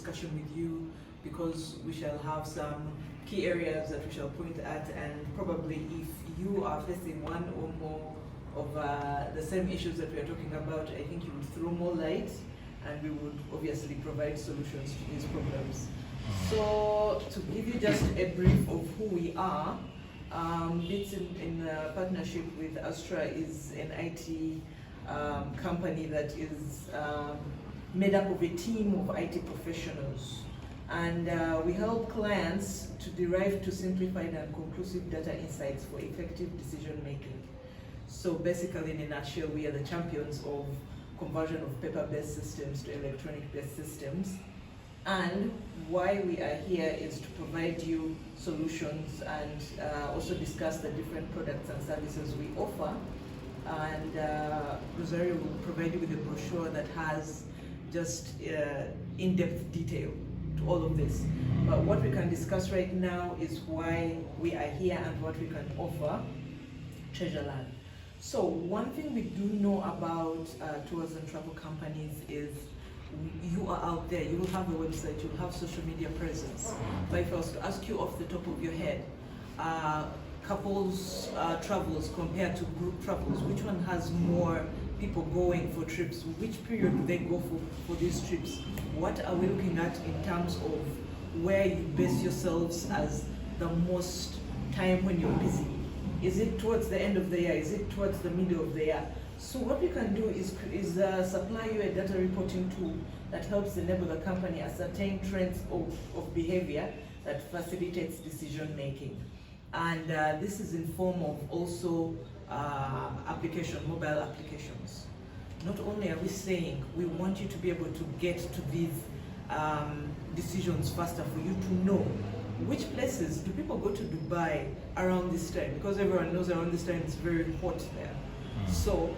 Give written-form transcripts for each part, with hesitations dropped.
discussion with you, because we shall have some key areas that we shall point at, and probably if you are facing one or more of the same issues that we are talking about, I think you would throw more light, and we would obviously provide solutions to these problems. So to give you just a brief of who we are, Biits in partnership with Astra is an IT company that is made up of a team of IT professionals. And we help clients to derive to simplified and conclusive data insights for effective decision making. So basically, in a nutshell, we are the champions of conversion of paper-based systems to electronic-based systems. And why we are here is to provide you solutions and also discuss the different products and services we offer. And Rosario will provide you with a brochure that has just in-depth detail to all of this. But what we can discuss right now is why we are here and what we can offer Treasureland. So one thing we do know about tours and travel companies is you are out there, you will have a website, you will have social media presence. But if I was to ask you off the top of your head, couples travels compared to group travels, which one has more people going for trips? Which period do they go for these trips? What are we looking at in terms of where you base yourselves as the most time when you're busy? Is it towards the end of the year? Is it towards the middle of the year? So what we can do is supply you a data reporting tool that helps enable the company ascertain trends of behavior that facilitates decision making. And this is in form of also mobile applications. Not only are we saying we want you to be able to get to these decisions faster, for you to know which places do people go to Dubai around this time, because everyone knows around this time it's very hot there. So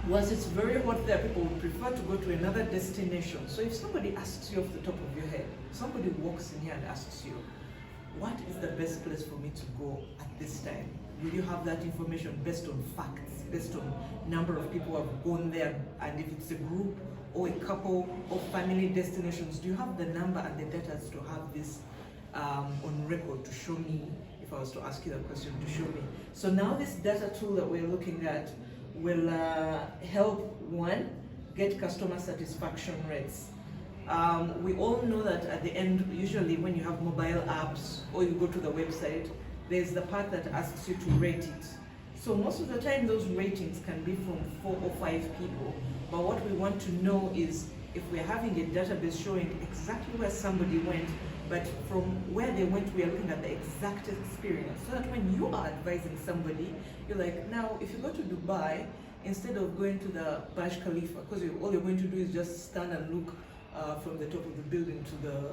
once it's very hot there, people would prefer to go to another destination. So if somebody asks you off the top of your head, somebody walks in here and asks you, what is the best place for me to go at this time? Will you have that information based on facts, based on number of people who have gone there, and if it's a group or a couple or family destinations, do you have the number and the data to have this on record to show me, if I was to ask you the question, to show me? So now this data tool that we're looking at will help, one, get customer satisfaction rates. We all know that at the end, usually when you have mobile apps or you go to the website, there's the part that asks you to rate it. So most of the time those ratings can be from 4 or 5 people. But what we want to know is if we're having a database showing exactly where somebody went, but from where they went, we are looking at the exact experience. So that when you are advising somebody, you're like, now if you go to Dubai, instead of going to the Burj Khalifa, because all you're going to do is just stand and look from the top of the building to the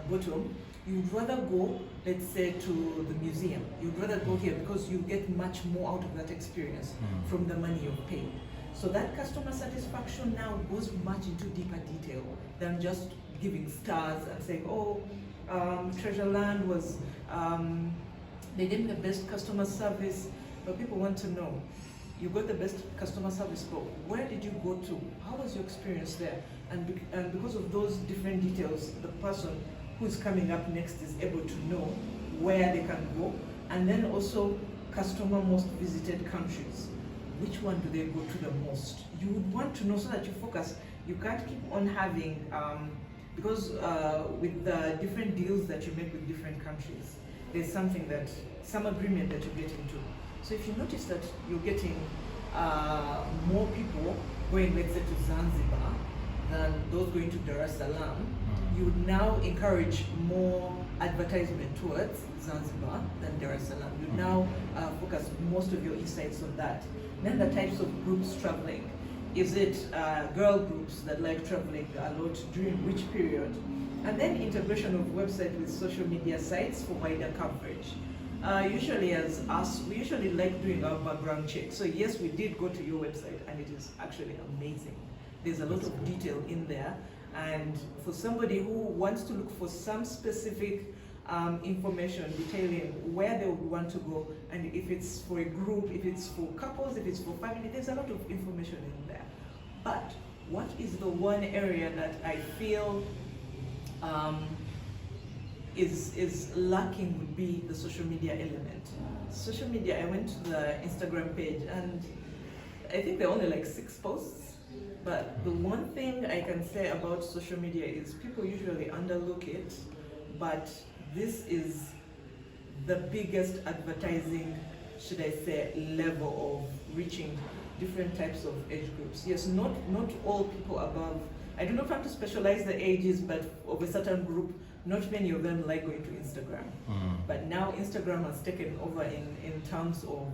bottom, you'd rather go, let's say, to the museum. You'd rather go here because you get much more out of that experience from the money you've paid. So that customer satisfaction now goes much into deeper detail than just giving stars and saying, oh, Treasureland was, they gave me the best customer service. But people want to know, you got the best customer service, but where did you go to? How was your experience there? And because of those different details, the person who's coming up next is able to know where they can go. And then also customer most visited countries. Which one do they go to the most? You would want to know so that you focus. You can't keep on having, because with the different deals that you make with different countries, there's some agreement that you get into. So if you notice that you're getting more people going, let's say, to Zanzibar than those going to Dar es Salaam, you would now encourage more advertisement towards Zanzibar than Dar es Salaam. You now focus most of your insights on that. Then the types of groups traveling. Is it girl groups that like traveling a lot during which period? And then integration of website with social media sites for wider coverage. Usually as us, we usually like doing our background check. So yes, we did go to your website and it is actually amazing. There's a lot of detail in there. And for somebody who wants to look for some specific information detailing where they would want to go, and if it's for a group, if it's for couples, if it's for family, there's a lot of information in there. But what is the one area that I feel um, is lacking would be the social media element. Social media, I went to the Instagram page and I think there are only like 6 posts. But the one thing I can say about social media is people usually underlook it, but this is the biggest advertising, should I say, level of reaching different types of age groups. Yes, not all people above, I do not want to specialize the ages, but of a certain group, not many of them like going to Instagram. But now Instagram has taken over in terms of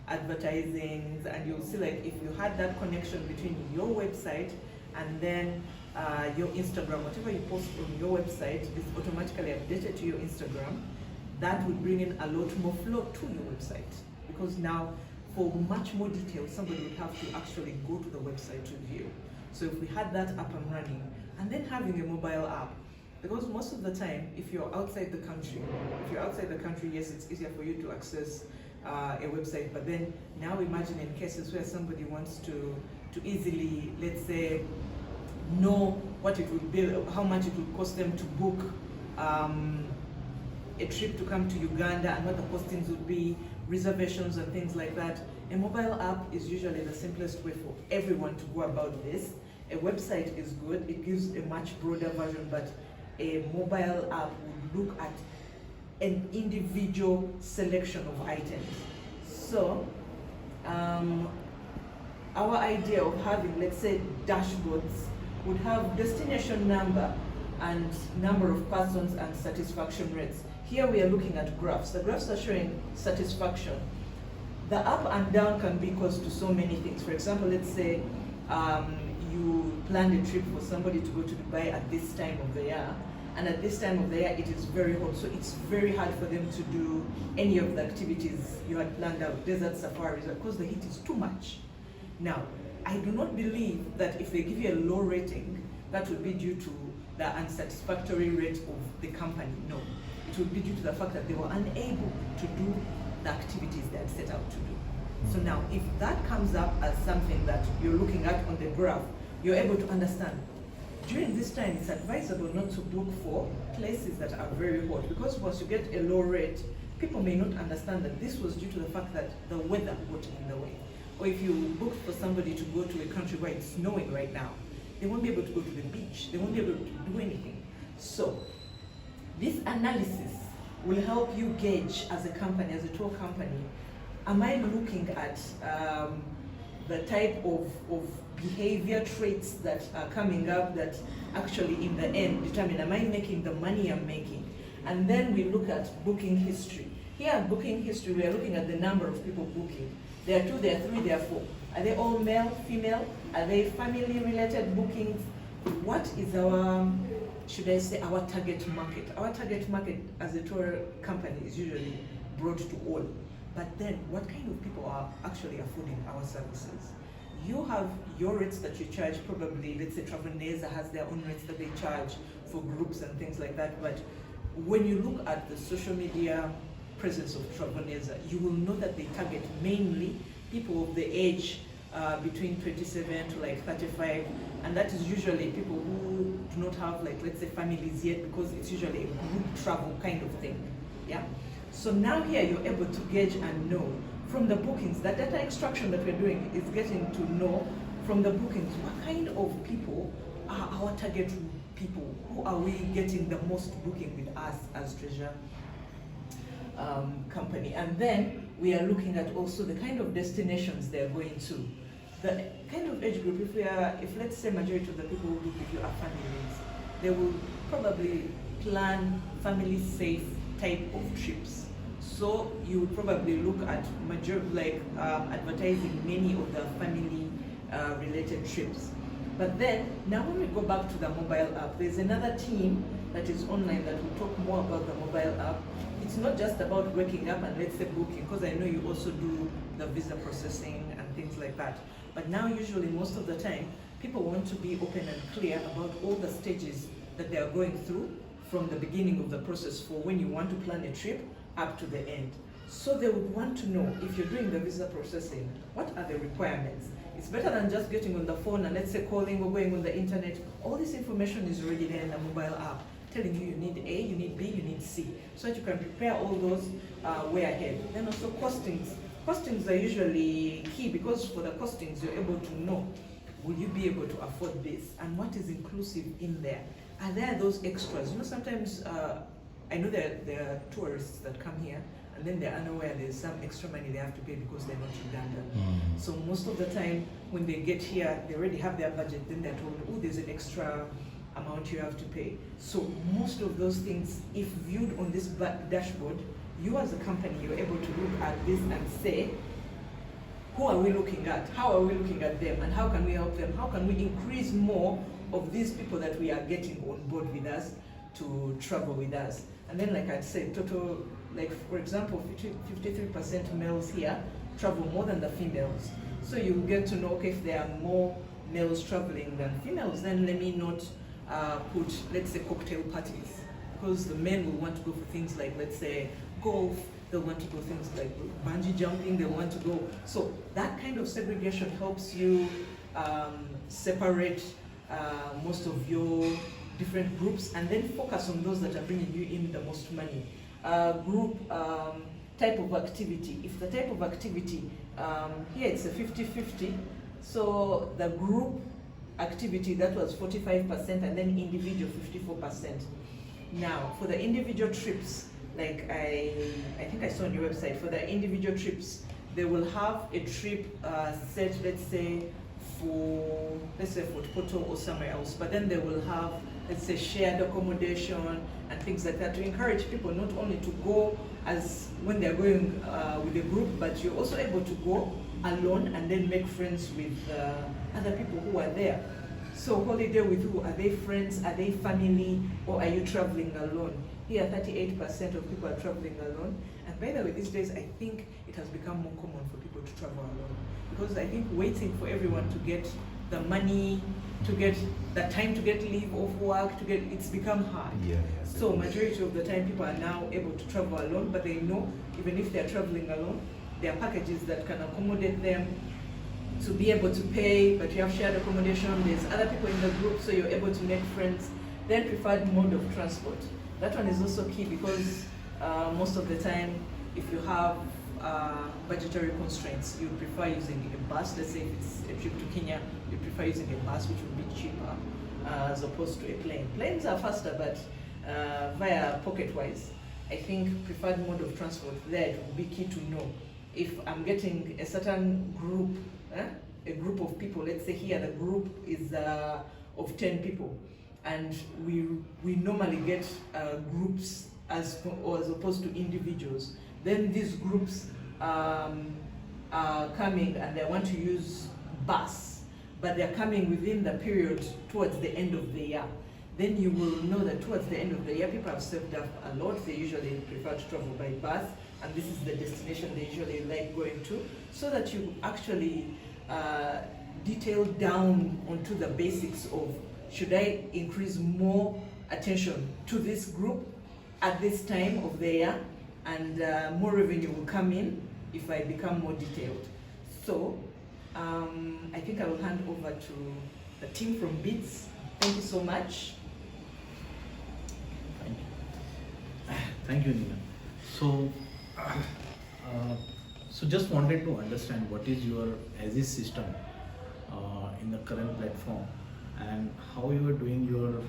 advertising, and you'll see like if you had that connection between your website and then your Instagram, whatever you post on your website is automatically updated to your Instagram. That would bring in a lot more flow to your website, because now for much more detail somebody would have to actually go to the website to view. So if we had that up and running, and then having a mobile app, because most of the time if you're outside the country, yes, it's easier for you to access a website, but then now imagine in cases where somebody wants to easily, let's say, know what it would be, how much it would cost them to book a trip to come to Uganda, and what the costings would be, reservations and things like that. A mobile app is usually the simplest way for everyone to go about this. A website is good, it gives a much broader version, but a mobile app would look at an individual selection of items. So our idea of having, let's say, dashboards would have destination number and number of persons and satisfaction rates. Here we are looking at graphs. The graphs are showing satisfaction. The up and down can be caused to so many things. For example, let's say you planned a trip for somebody to go to Dubai at this time of the year, and at this time of the year it is very hot, so it's very hard for them to do any of the activities you had planned out, desert safaris, because the heat is too much. Now, I do not believe that if they give you a low rating, that would be due to the unsatisfactory rate of the company. No, it would be due to the fact that they were unable to do the activities they had set out to do. So now, if that comes up as something that you're looking at on the graph, you're able to understand. During this time, it's advisable not to book for places that are very hot, because once you get a low rate, people may not understand that this was due to the fact that the weather got in the way. Or if you booked for somebody to go to a country where it's snowing right now, they won't be able to go to the beach, they won't be able to do anything. So this analysis will help you gauge as a company, as a tour company, am I looking at the type of behavior traits that are coming up that actually in the end determine, am I making the money I'm making? And then we look at booking history. Here at booking history, we are looking at the number of people booking. There are 2, there are 3, there are 4. Are they all male, female? Are they family related bookings? What is our, should I say, our target market? Our target market as a tour company is usually broad to all. But then, what kind of people are actually affording our services? You have your rates that you charge, probably, let's say Treasureland has their own rates that they charge for groups and things like that. But when you look at the social media presence of Treasureland, you will know that they target mainly people of the age between 27 to like 35, and that is usually people who do not have, like, let's say, families yet, because it's usually a group travel kind of thing. Yeah. So now here you're able to gauge and know from the bookings, that data extraction that we're doing is getting to know from the bookings what kind of people are our target people, who are we getting the most booking with us as Treasure company. And then we are looking at also the kind of destinations they're going to, the kind of age group. If let's say majority of the people who book with you are families, they will probably plan family safe type of trips. So you would probably look at advertising many of the family related trips. But then, now when we go back to the mobile app, there's another team that is online that will talk more about the mobile app. It's not just about waking up and let's say booking, because I know you also do the visa processing and things like that. But now usually most of the time, people want to be open and clear about all the stages that they are going through from the beginning of the process for when you want to plan a trip up to the end. So they would want to know, if you're doing the visa processing, what are the requirements? It's better than just getting on the phone and let's say calling or going on the internet. All this information is already there in the mobile app. telling you need A, you need B, you need C, so that you can prepare all those way ahead. Then also costings. Costings are usually key, because for the costings you're able to know, will you be able to afford this, and what is inclusive in there? Are there those extras? You know, sometimes I know there are tourists that come here and then they're unaware there's some extra money they have to pay because they're not Ugandan. So most of the time when they get here, they already have their budget, then they're told, oh, there's an extra amount you have to pay. So most of those things, if viewed on this dashboard, you as a company, you're able to look at this and say, who are we looking at? How are we looking at them? And how can we help them? How can we increase more of these people that we are getting on board with us to travel with us? And then, like I said, total, like for example, 53% males here travel more than the females. So you get to know, okay, if there are more males traveling than females, then let me not put, let's say, cocktail parties, because the men will want to go for things like, let's say, golf. They'll want to go things like bungee jumping. They want to go. So that kind of segregation helps you separate most of your different groups, and then focus on those that are bringing you in the most money. Group type of activity. If the type of activity, here it's a 50-50, so the group activity, that was 45%, and then individual 54%. Now, for the individual trips, like I think I saw on your website, for the individual trips, they will have a trip set, let's say for Poto or somewhere else, but then they will have, let's say, shared accommodation and things like that, to encourage people not only to go as when they're going with a group, but you're also able to go alone and then make friends with other people who are there. So holiday with who? Are they friends? Are they family? Or are you traveling alone? Here, 38% of people are traveling alone. And by the way, these days, I think it has become more common for people to travel alone. Because I think waiting for everyone to get the money, to get the time to get leave off work, it's become hard. So majority of the time, people are now able to travel alone, but they know, even if they're traveling alone, there are packages that can accommodate them to be able to pay, but you have shared accommodation, there's other people in the group, so you're able to make friends. Then preferred mode of transport. That one is also key, because most of the time, if you have budgetary constraints, you prefer using a bus. Let's say if it's a trip to Kenya, you prefer using a bus, which will be cheaper, as opposed to a plane. Planes are faster, but via pocket-wise, I think preferred mode of transport, there it will be key to know. If I'm getting a certain group, a group of people, let's say here the group is of 10 people, and we normally get groups as opposed to individuals. Then these groups are coming and they want to use bus, but they're coming within the period towards the end of the year. Then you will know that towards the end of the year, people have saved up a lot. They usually prefer to travel by bus, and this is the destination they usually like going to, so that you actually detail down onto the basics of, should I increase more attention to this group at this time of the year, and more revenue will come in if I become more detailed. So I think I will hand over to the team from Biits. Thank you so much. Thank you, Nina. So just wanted to understand what is your as-is system in the current platform, and how you are doing your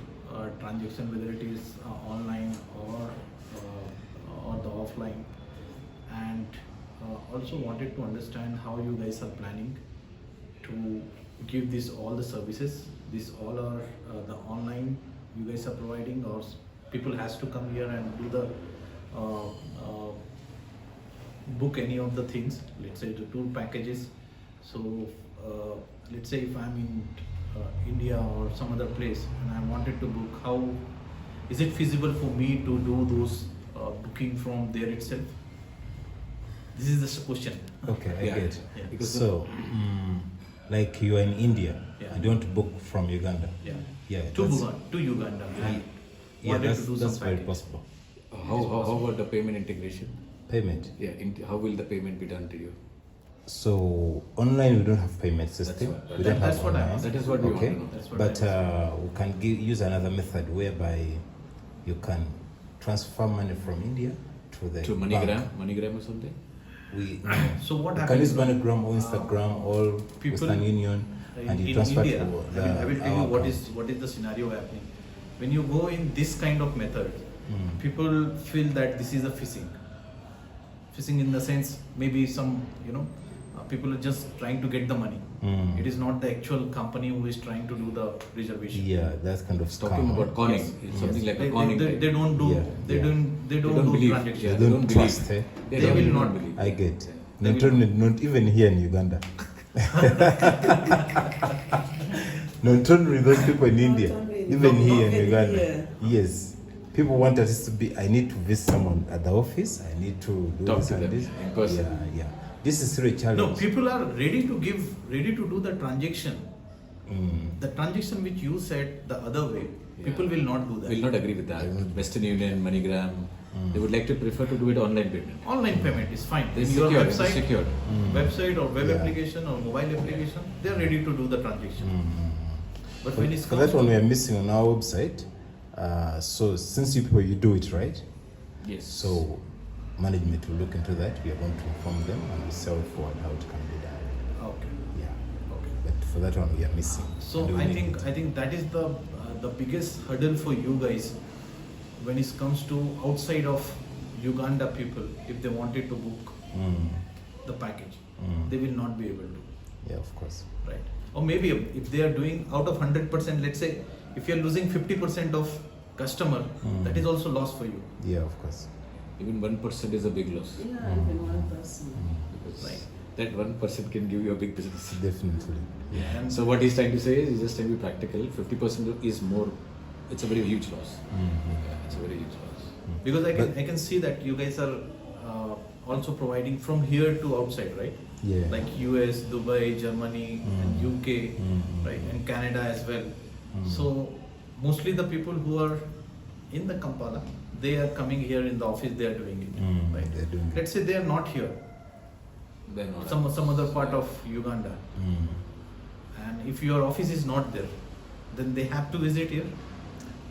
transaction, whether it is online or the offline, and also wanted to understand how you guys are planning to give this all the services. This all are the online you guys are providing, or people has to come here and do the book any of the things, let's say the tour packages. So let's say if I'm in India or some other place and I wanted to book, how is it feasible for me to do those booking from there itself? This is the question. Okay, I get. Yeah. Because so, like you are in India, Yeah. you don't book from Uganda. To Uganda. That's very possible. How about the payment integration? Payment. Yeah, how will the payment be done to you? So online we don't have payment system. That's what- We don't that's have what I online. asked. That is what we want Okay, to know. That's what but I we can use another method whereby You can transfer money from India to the To MoneyGram or something? We So what you can use happens? MoneyGram or Instagram or people Western Union, and you in transfer India, to the I will tell you our what account. is the scenario happening. When you go in this kind of method, people feel that this is a phishing. Phishing in the sense, maybe some, people are just trying to get the money. Mm. It is not the actual company who is trying to do the reservation. Yeah, that's kind of Talking scam. about conning. Yes. It's something like They, a conning. they, type. they don't do Yeah, they yeah. don't They don't do believe. transactions. They They don't don't trust. believe. Eh? They will don't not. believe. I get. They Not, will- not even here in Uganda. Not only those people in India, only- even not here in even Uganda. here. Yes. People want us to be, I need to visit someone at the office, I need to do Talk this to and them this. in person. Yeah, yeah. This is really a challenge. No, people are ready to do the transaction. Mm. The transaction which you said the other way, people will not do that. Will not agree with that. I will. Western Union, MoneyGram, they would like to prefer to do it online payment. Online payment is fine. It's In your secured, it's website, secured. website or web Yeah. application or mobile application, they are ready to do the transaction. But when it's For that one, we are missing on our website. So since you people, you do it, right? Yes. So management will look into that. We are going to inform them and we'll sell forward how it can be done. okay. Yeah. Okay. But for that one, we are missing. So And we I need think it. that is the biggest hurdle for you guys when it comes to outside of Uganda people. If they wanted to book Mm. the package, Mm. they will not be able to, Yeah, of course. right? Or maybe if they are doing out of 100%, let's say if you are losing 50% of customer, that is also loss for you, Yeah, of course. Even 1% is a big loss. Yeah, even 1%. Because Right. that 1% can give you a big business. Definitely. Yeah. and So what he's trying to say is, he's just trying to be practical. 50% is more. It's a very huge loss. Yeah, it's a very huge loss. because But- I can see that you guys are also providing from here to outside, right? Yeah. Like US, Dubai, Germany, and UK, right, Mm. and Canada as well. So mostly the people who are in the Kampala, they are coming here in the office. They are doing it, right? They're doing it. Let's say they are not here, They're not. some other part of Uganda, and if your office is not there, then they have to visit here.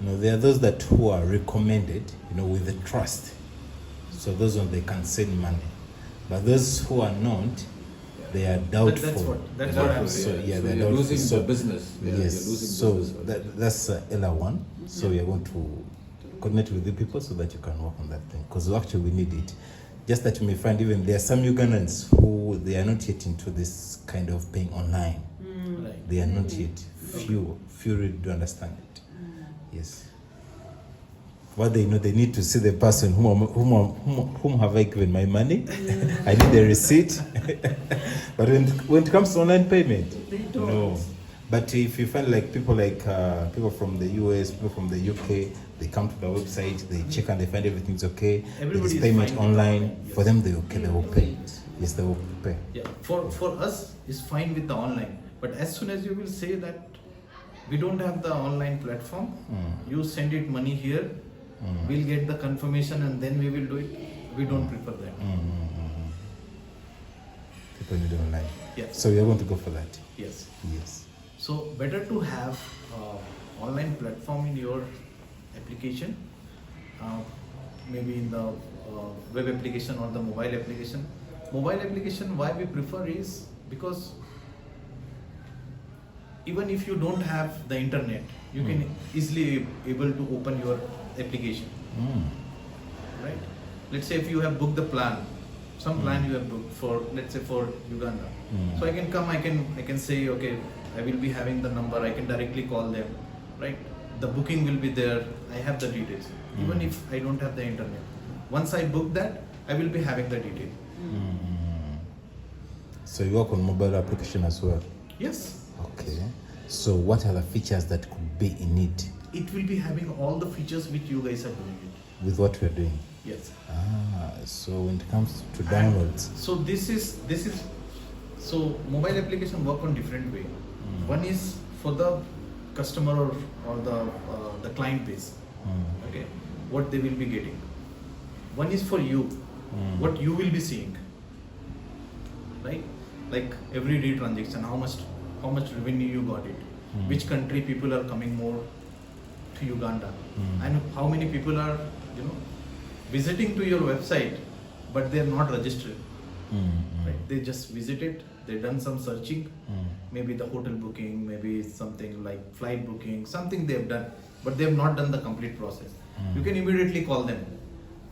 No, there are those that who are recommended, with the trust. So those ones they can send money. But those who are not, they are doubtful. That's They're what I'm doubtful. saying. So, yeah, So they're you're doubtful. losing So- the business. Yeah, yes. You're losing So business. that's LR1. So we are going to connect with the people so that you can work on that thing. Because actually we need it. Just that you may find even there are some Ugandans who they are not yet into this kind of paying online. Right. They are not yet. Few really do understand it. Yes. What they know, they need to see the person whom have I given my money. I need the receipt. But when it comes to online payment, They don't. no. But if you find like people from the US, people from the UK, they come to the website, they check and they find everything's okay. Everybody There's is payment fine with online. online, yes. For them, they will pay. Yes, they will pay. Yeah, for us it's fine with the online, but as soon as you will say that we don't have the online platform, you send it money here, we'll get the confirmation and then we will do it. We don't prefer that. People need online. Yes. So we are going to go for that. Yes. Yes. So better to have online platform in your application, maybe in the web application or the mobile application. Mobile application, why we prefer is because even if you don't have the internet, you can easily able to open your application, right? Let's say if you have booked the plan, some plan you have booked for, let's say for Uganda. So I can come, I can say, okay, I will be having the number, I can directly call them, right? The booking will be there, I have the details, even if I don't have the internet. Once I book that, I will be having the detail. So you work on mobile application as well. Yes, Okay. So what are the features that could be in it it will be having all the features which you guys are doing it. with what we're doing? Yes. So when it comes to And downloads, so this is so mobile application work on different way. One is for the customer or the client base. Okay, what they will be getting. One is for you, what you will be seeing. Right, like everyday transaction, how much revenue you got it, which country people are coming more to Uganda, and how many people are, you know, visiting to your website, but they are not registered. Right? They just visit it, they done some searching, maybe the hotel booking, maybe something like flight booking, something they have done, but they have not done the complete process. You can immediately call them.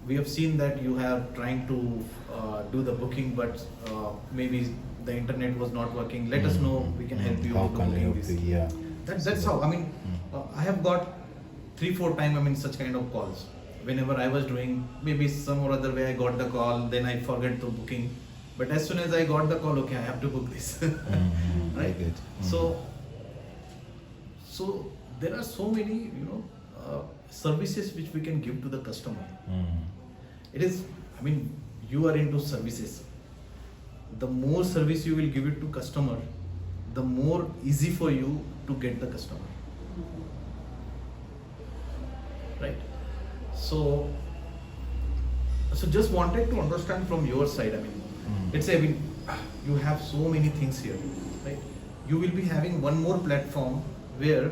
We have seen that you have trying to do the booking, but maybe the internet was not working. Let us know, we can help you. How with the can we booking help this. you? Yeah. That's how, I mean, I have got 3-4 times, I mean, such kind of calls. Whenever I was doing, maybe some or other way I got the call, then I forget the booking. But as soon as I got the call, okay, I have to book this. Right? Good. So there are so many, services which we can give to the customer. It is, I mean, you are into services. The more service you will give it to customer, the more easy for you to get the customer. Right? So just wanted to understand from your side, I mean, let's say, I mean, you have so many things here, right? You will be having one more platform where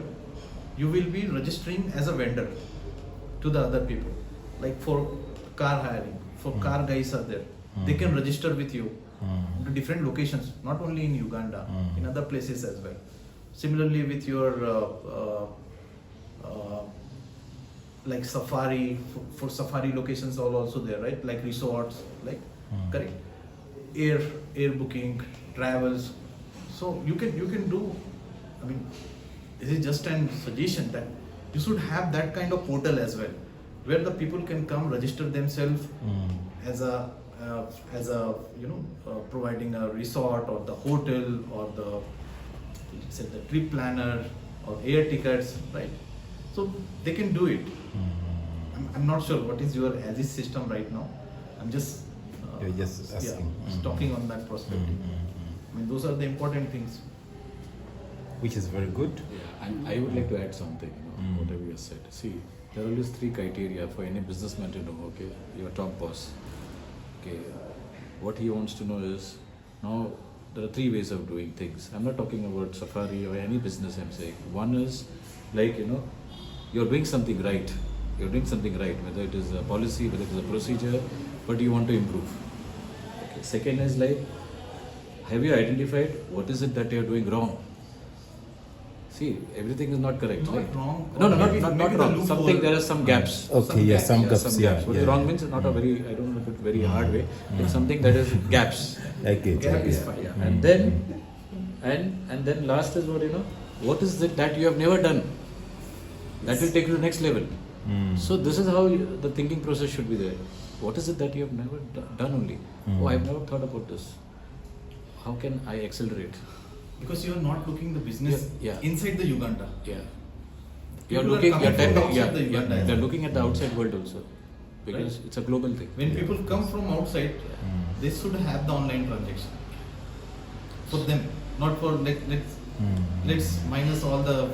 you will be registering as a vendor to the other people, like for car hiring, for car guys are there. They can register with you to different locations, not only in Uganda, in other places as well. Similarly with your like safari, for safari locations are also there, right? Like resorts, like correct, air booking, travels. So you can do, I mean, this is just an suggestion that you should have that kind of portal as well, where the people can come register themselves as a providing a resort or the hotel or the, say, the trip planner or air tickets, right? So they can do it. I'm not sure what is your as-is system right now. I'm just You're just asking. just talking on that perspective. I mean, those are the important things. Which is very good. Yeah, and I would like to add something, whatever you said. See, there are always 3 criteria for any businessman to know, okay, your top boss. Okay, what he wants to know is, now there are 3 ways of doing things. I'm not talking about Safari or any business I'm saying. One is like, you're doing something right. You're doing something right, whether it is a policy, whether it is a procedure, but you want to improve. Okay. Second is like, have you identified what is it that you're doing wrong? See, everything is not correct. Not right? wrong. No, Maybe not the wrong. loophole. Something, there are some gaps. Okay, yeah, some gaps, yeah. What is wrong means not a very, I don't want to put very hard way. It's something that is gaps. I get Gap it. is Yeah. fine. Yeah. And then last is what is it that you have never done? That will take you to the next level. So this is how the thinking process should be there. What is it that you have never done only? Oh, I have never thought about this. How can I accelerate? Because you are not looking the business Yeah. inside the Uganda. Yeah. People You're are looking, coming you're from outside the yeah, Uganda as they're well. looking at the outside world also. Because it's a global thing. When people come from outside, they should have the online transaction. For them, not for let's minus all the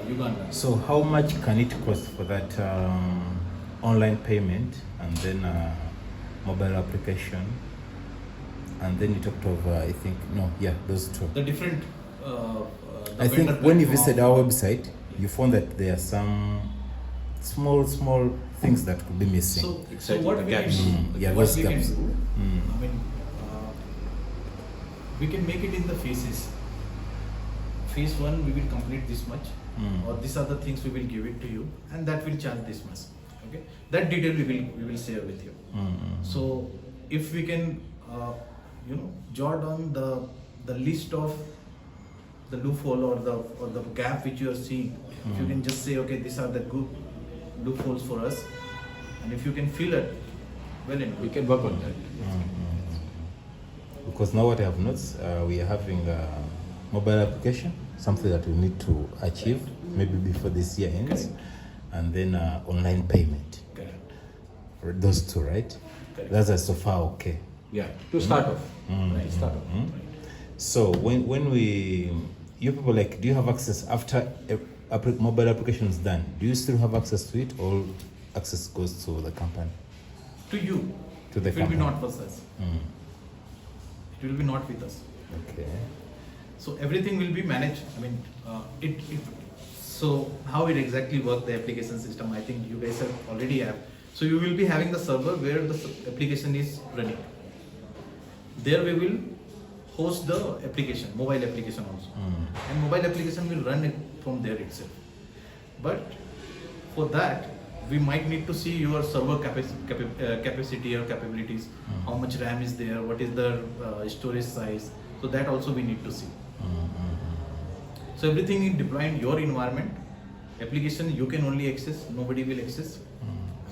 Uganda. So how much can it cost for that online payment and then mobile application? And then you talked of, I think, those 2. The different. I think when you visited our website, you found that there are some small things that could be missing. So Exactly, what the we gaps. can do, Yeah, what those we can gaps. do, I mean, we can make it in the phases. Phase 1, we will complete this much, or these are the things we will give it to you, and that will charge this much. Okay, that detail we will share with you. So if we can, jot on the list of the loophole or the gap which you are seeing, if you can just say, okay, these are the good loopholes for us, and if you can fill it, well and We good. can work on that. Because now what I have noticed, we are having a mobile application, something that we need to achieve maybe before this year ends, Correct. and then online payment. Correct. Those 2, right? Correct. That's so far okay. Yeah, to start off. Right, start off. So when you people like, do you have access after mobile application is done? Do you still have access to it, or access goes to the company? To you, To the it will be company. not for us. It will be not with us. Okay. So everything will be managed. I mean, So how it exactly works, the application system, I think you guys have already have. So you will be having the server where the application is running. There we will host the application, mobile application also. And mobile application will run it from there itself. But for that, we might need to see your server capacity or capabilities, how much RAM is there, what is the storage size. So that also we need to see. So everything is deployed in your environment. Application you can only access, nobody will access.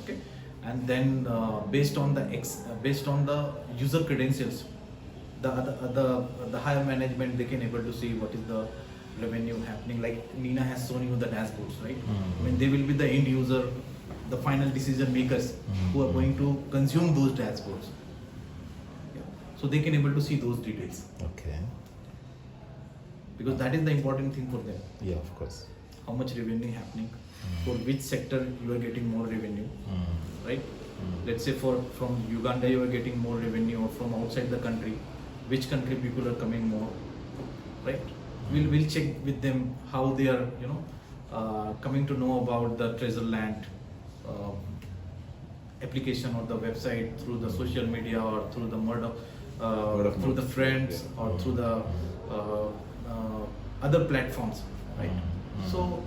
Okay, and then based on the user credentials, the higher management, they can able to see what is the revenue happening. Like Nina has shown you the dashboards, right? I mean, they will be the end user, the final decision makers who are going to consume those dashboards. Yeah. So they can able to see those details. Okay. Because that is the important thing for them. Yeah, of course. How much revenue happening, for which sector you are getting more revenue, right? Let's say from Uganda you are getting more revenue, or from outside the country, which country people are coming more, right? We'll check with them how they are, coming to know about the Treasureland application or the website through the social media or through the through the friends or through the other platforms, right? So